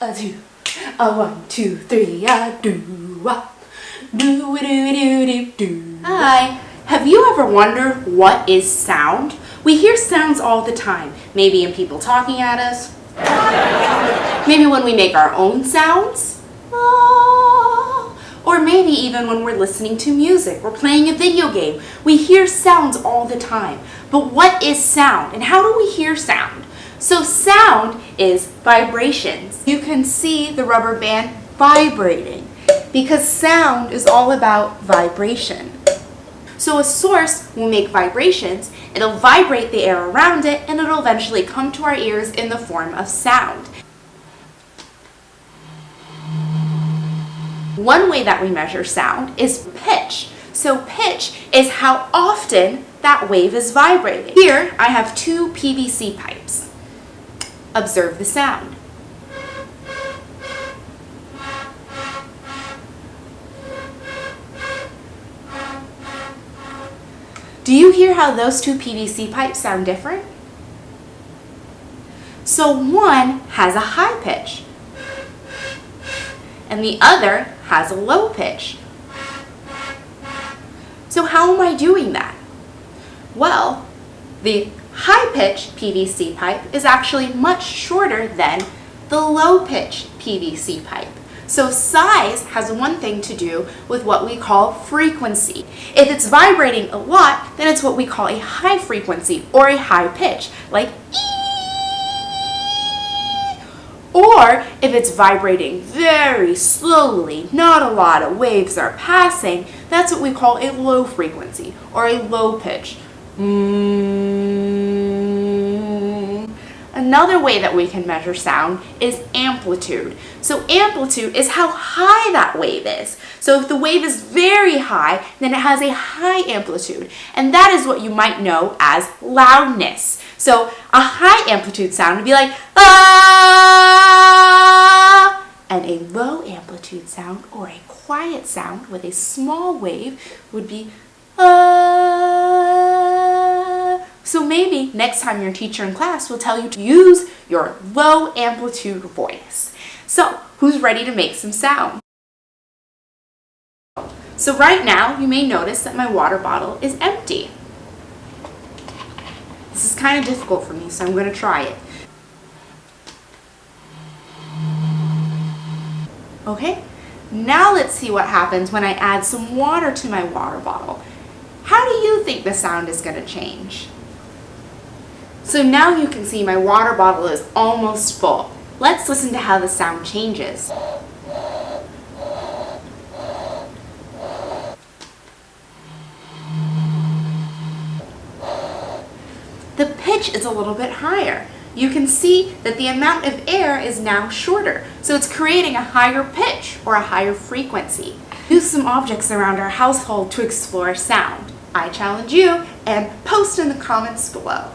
A two, a 1, 2, 3, a do-wop, do-do-do-do-do. Hi, have you ever wondered what is sound? We hear sounds all the time, maybe in people talking at us, maybe when we make our own sounds, or maybe even when we're listening to music or playing a video game. We hear sounds all the time. But what is sound and how do we hear sound? So sound is vibrations. You can see the rubber band vibrating because sound is all about vibration. So a source will make vibrations, it'll vibrate the air around it, and it'll eventually come to our ears in the form of sound. One way that we measure sound is pitch. So pitch is how often that wave is vibrating. Here I have two PVC pipes. Observe the sound. Do you hear how those two PVC pipes sound different? So one has a high pitch and the other has a low pitch. So how am I doing that? Well, the high-pitch PVC pipe is actually much shorter than the low-pitch PVC pipe. So size has one thing to do with what we call frequency. If it's vibrating a lot, then it's what we call a high frequency or a high pitch, like or if it's vibrating very slowly, not a lot of waves are passing, that's what we call a low frequency or a low pitch. Another way that we can measure sound is amplitude. So amplitude is how high that wave is. So if the wave is very high, then it has a high amplitude. And that is what you might know as loudness. So a high amplitude sound would be like, ah! And a low amplitude sound or a quiet sound with a small wave would be, ah. So maybe next time your teacher in class will tell you to use your low amplitude voice. So who's ready to make some sound? So right now you may notice that my water bottle is empty. This is kind of difficult for me, so I'm going to try it. Okay, now let's see what happens when I add some water to my water bottle. How do you think the sound is going to change? So now you can see my water bottle is almost full. Let's listen to how the sound changes. The pitch is a little bit higher. You can see that the amount of air is now shorter, so it's creating a higher pitch or a higher frequency. Use some objects around our household to explore sound. I challenge you, and post in the comments below.